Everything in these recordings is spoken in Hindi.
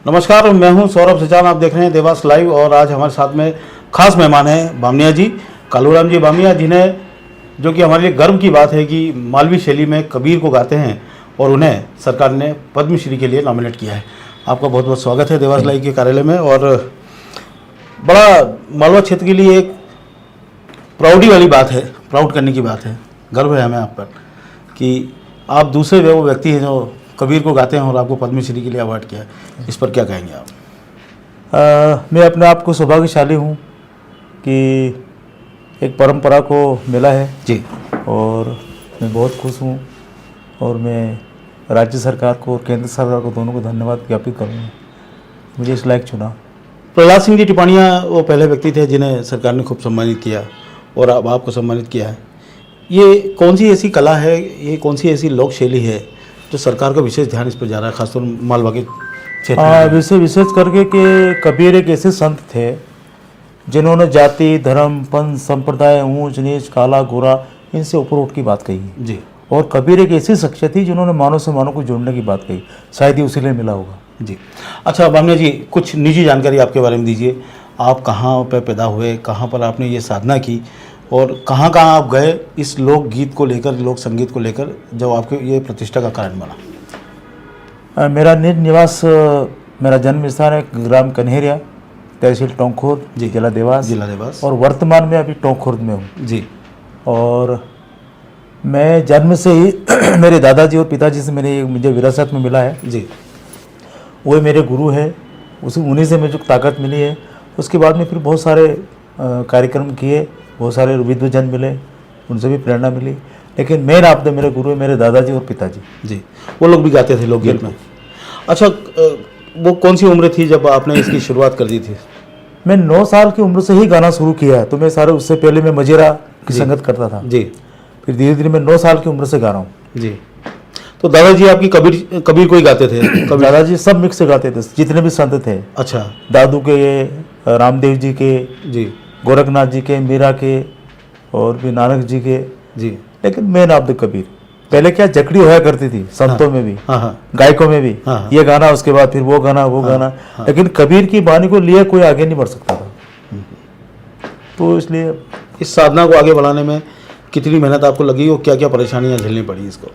नमस्कार, मैं हूं सौरभ सचान। आप देख रहे हैं देवास लाइव और आज हमारे साथ में खास मेहमान हैं बामनिया जी, कालूराम जी बामनिया, जिन्हें जो कि हमारे लिए गर्व की बात है कि मालवी शैली में कबीर को गाते हैं और उन्हें सरकार ने पद्मश्री के लिए नॉमिनेट किया है। आपका बहुत बहुत स्वागत है देवास लाइव के कार्यालय में। और बड़ा मालवा क्षेत्र के लिए एक प्राउडी वाली बात है, प्राउड करने की बात है, गर्व है हमें आप पर कि आप दूसरे वो व्यक्ति हैं जो कबीर को गाते हैं और आपको पद्मश्री के लिए अवार्ड किया है। इस पर क्या कहेंगे आप? मैं अपने आप को सौभाग्यशाली हूँ कि एक परंपरा को मिला है जी, और मैं बहुत खुश हूँ और मैं राज्य सरकार को और केंद्र सरकार को दोनों को धन्यवाद ज्ञापित करूँगा, मुझे इस लायक चुना। प्रहलाद सिंह जी टिपाणिया वो पहले व्यक्ति थे जिन्हें सरकार ने खूब सम्मानित किया और अब आपको सम्मानित किया है। ये कौन सी ऐसी कला है, ये कौन सी ऐसी लोक शैली है जो सरकार का विशेष ध्यान इस पर जा रहा है, खासतौर मालवा के क्षेत्र में? विशेष करके कि कबीर एक ऐसे संत थे जिन्होंने जाति, धर्म, पंथ, संप्रदाय, ऊंच नीच, काला गोरा इनसे ऊपर उठ की बात कही है जी। और कबीर एक ऐसी शख्सियत थी जिन्होंने मानव से मानव को जोड़ने की बात कही, शायद ही उसी लिए मिला होगा। जी, अच्छा बामनिया जी, कुछ निजी जानकारी आपके बारे में दीजिए। आप कहाँ पर पैदा हुए, कहाँ पर आपने ये साधना की और कहाँ कहाँ आप गए इस लोक गीत को लेकर, लोक संगीत को लेकर, जब आपके ये प्रतिष्ठा का कारण बना? मेरा निज निवास, मेरा जन्म स्थान है ग्राम कन्हेरिया, तहसील टोंक, जिला देवास और वर्तमान में अभी टोंक में हूँ जी। और मैं जन्म से ही मेरे दादाजी और पिताजी से मुझे विरासत में मिला है जी। वो मेरे गुरु है, उन्हीं से मुझे ताकत मिली है। उसके बाद में फिर बहुत सारे कार्यक्रम किए, बहुत सारे विद्वजन मिले, उनसे भी प्रेरणा मिली, लेकिन मेन आप मेरे गुरु है मेरे दादाजी और पिताजी जी। वो लोग भी गाते थे लोकगीत में? अच्छा, वो कौन सी उम्र थी जब आपने इसकी शुरुआत कर दी थी? मैं 9 साल की उम्र से ही गाना शुरू किया, तो मैं सारे उससे पहले मैं मजीरा की संगत करता था जी। फिर धीरे धीरे मैं 9 साल की उम्र से गा रहा हूँ जी। तो दादाजी आपकी कबीर को ही गाते थे? दादाजी सब मिक्स से गाते थे, जितने भी संत थे। अच्छा। दादू के, रामदेव जी के जी, गोरखनाथ जी के, मीरा के और भी नानक जी के जी। लेकिन मेन ऑफ द कबीर। पहले क्या जकड़ी होया करती थी संतों में भी, गायकों में भी, ये गाना उसके बाद फिर वो गाना गाना, लेकिन कबीर की बानी को लिए कोई आगे नहीं बढ़ सकता था। तो इसलिए इस साधना को आगे बढ़ाने में कितनी मेहनत आपको लगी और क्या क्या परेशानियां झेलनी पड़ी इसको?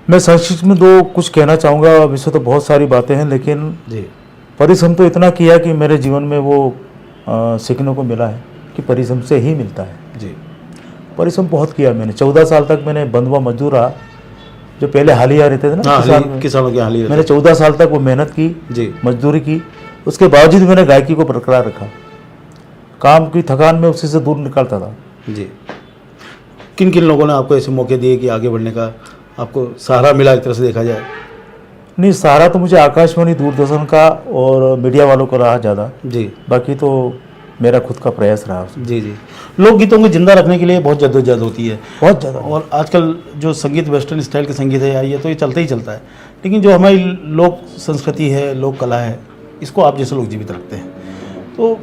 मैं संक्षिप्त में कुछ कहना चाहूँगा। वैसे तो बहुत सारी बातें हैं, लेकिन जी, परिश्रम तो इतना किया कि मेरे जीवन में वो सीखने को मिला है कि परिश्रम से ही मिलता है। जी। परिश्रम बहुत किया मैंने। 14 साल तक मैंने बंधुआ मजदूर रहा, जो पहले हालिया रहते थे ना, किसानों के हालिया। मैंने 14 साल तक वो मेहनत की जी, मजदूरी की। उसके बावजूद मैंने गायकी को बरकरार रखा, काम की थकान में उसी से दूर निकलता था। जी। किन किन लोगों ने आपको ऐसे मौके दिए कि आगे बढ़ने का आपको सहारा मिला, एक तरह से देखा जाए? नहीं, सहारा तो मुझे आकाशवाणी, दूरदर्शन का और मीडिया वालों को रहा ज़्यादा जी। बाकी तो मेरा खुद का प्रयास रहा। जी जी। लोकगीतों को जिंदा रखने के लिए बहुत जद्दोजहद होती है, बहुत ज़्यादा। और आजकल जो संगीत वेस्टर्न स्टाइल के संगीत है यार, ये तो ये चलता ही चलता है, लेकिन जो हमारी लोक संस्कृति है, लोक कला है, इसको आप जैसे लोग जीवित रखते हैं। तो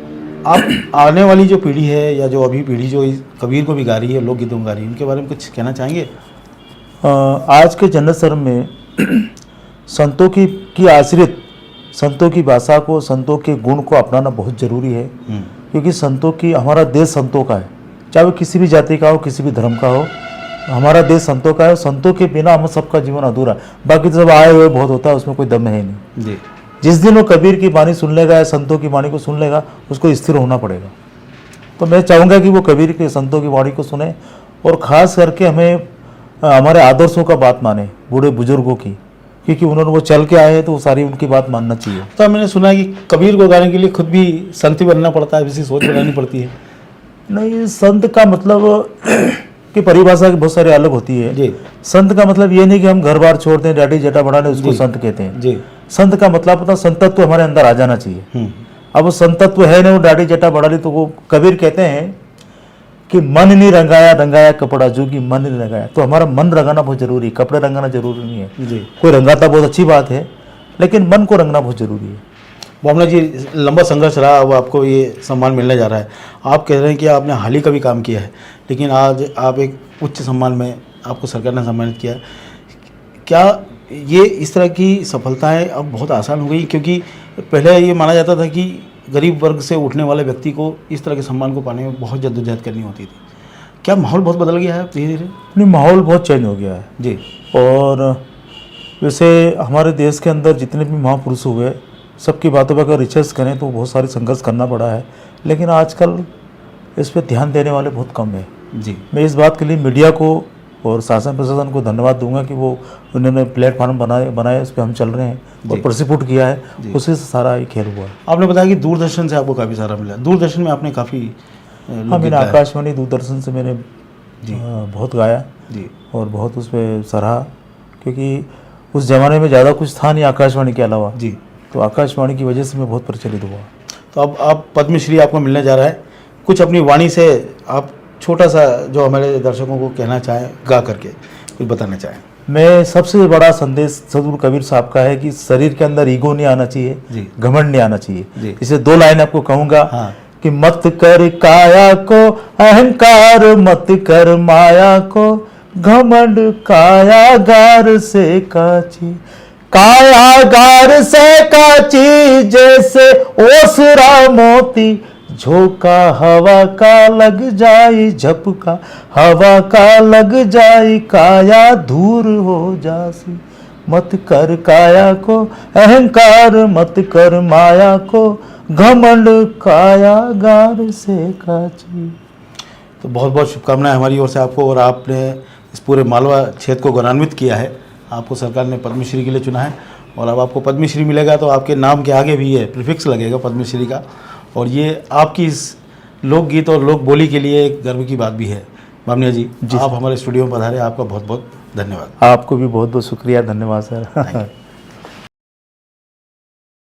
आप आने वाली जो पीढ़ी है या जो अभी पीढ़ी जो कबीर को भी गा रही है, लोकगीतों को गा रही है, उनके बारे में कुछ कहना चाहेंगे? आज के जनसर में संतों की आश्रित, संतों की भाषा को, संतों के गुण को अपनाना बहुत ज़रूरी है, क्योंकि संतों की, हमारा देश संतों का है, चाहे वो किसी भी जाति का हो, किसी भी धर्म का हो, हमारा देश संतों का है। संतों के बिना हम सबका जीवन अधूरा है। बाकी तो सब आए हुए बहुत होता है, उसमें कोई दम है नहीं जी। जिस दिन वो कबीर की वाणी सुन लेगा या संतों की वाणी को सुन लेगा, उसको स्थिर होना पड़ेगा। तो मैं चाहूँगा कि वो कबीर के, संतों की वाणी को सुने और ख़ास करके हमें हमारे आदर्शों का बात माने, बूढ़े बुजुर्गों की, क्योंकि उन्होंने वो चल के आए हैं तो सारी उनकी बात मानना चाहिए। तो मैंने सुना है कि कबीर को गाने के लिए खुद भी संत बनना पड़ता है, किसी सोच बनानी पड़ती है? नहीं, संत का मतलब की परिभाषा की बहुत सारी अलग होती है जी। संत का मतलब ये नहीं कि हम घर बार छोड़ दें, दाढ़ी जटा बढ़ा लें, उसको संत कहते हैं जी। संत का मतलब होता है संतत्व हमारे अंदर आ जाना चाहिए। अब वो संतत्व है नहीं, वो दाढ़ी जटा बढ़ा ली, तो वो कबीर कहते हैं कि मन नहीं रंगाया, रंगाया कपड़ा जोगी मन नहीं रंगाया। तो हमारा मन रंगाना बहुत जरूरी है, कपड़े रंगाना जरूरी नहीं है जी। कोई रंगाता बहुत अच्छी बात है, लेकिन मन को रंगना बहुत जरूरी है। बामनिया जी, लंबा संघर्ष रहा, अब आपको ये सम्मान मिलने जा रहा है। आप कह रहे हैं कि आपने हाल ही का भी काम किया है, लेकिन आज आप एक उच्च सम्मान में आपको सरकार ने सम्मानित किया है। क्या ये इस तरह की सफलताएं अब बहुत आसान हो गई, क्योंकि पहले ये माना जाता था कि गरीब वर्ग से उठने वाले व्यक्ति को इस तरह के सम्मान को पाने में बहुत जद्दोजहद करनी होती थी। क्या माहौल बहुत बदल गया है धीरे धीरे? नहीं, माहौल बहुत चेंज हो गया है जी। और वैसे हमारे देश के अंदर जितने भी महापुरुष हुए सबकी बातों पर अगर रिसर्च करें तो बहुत सारे संघर्ष करना पड़ा है, लेकिन आजकल इस पर ध्यान देने वाले बहुत कम है। जी। मैं इस बात के लिए मीडिया को और शासन प्रशासन को धन्यवाद दूंगा कि वो उन्होंने प्लेटफॉर्म बनाए उस पर हम चल रहे हैं और प्रसिपुट किया है, उसी से सारा ये खेल हुआ है। आपने बताया कि दूरदर्शन से आपको काफ़ी सारा मिला। दूरदर्शन में आपने काफ़ी हाँ, मैंने आकाशवाणी दूरदर्शन से मैंने बहुत गाया जी, और बहुत उस पर सराहा, क्योंकि उस ज़माने में ज़्यादा कुछ था नहीं आकाशवाणी के अलावा जी। तो आकाशवाणी की वजह से मैं बहुत प्रचलित हुआ। तो अब आप पद्मश्री आपको मिलने जा रहा है, कुछ अपनी वाणी से आप छोटा सा जो हमारे दर्शकों को कहना चाहें, गा करके कुछ बताना चाहें। मैं सबसे बड़ा संदेश सदगुरु कबीर साहब का है कि शरीर के अंदर ईगो नहीं आना चाहिए, जी। घमंड नहीं आना चाहिए। जी। इसे 2 लाइन आपको कहूँगा हाँ। कि मत कर काया को अहंकार, मत कर माया को घमंड, कायागार से काची, कायागार से काची जैसे ओसरा मोती, झोंका हवा का लग जाई झपका, हवा का लग जाई काया दूर हो जासी। मत कर काया को अहंकार, मत कर माया को घमंड, कायागार से काची। तो बहुत बहुत शुभकामनाएं हमारी ओर से आपको, और आपने इस पूरे मालवा क्षेत्र को गौरवान्वित किया है। आपको सरकार ने पद्मश्री के लिए चुना है, और अब आपको पद्मश्री मिलेगा तो आपके नाम के आगे भी ये प्रीफिक्स लगेगा पद्मश्री का, और ये आपकी इस लोकगीत और लोक बोली के लिए एक गर्व की बात भी है। बामनिया जी, आप हमारे स्टूडियो में पधारे, आपका बहुत बहुत धन्यवाद। आपको भी बहुत बहुत शुक्रिया, धन्यवाद सर।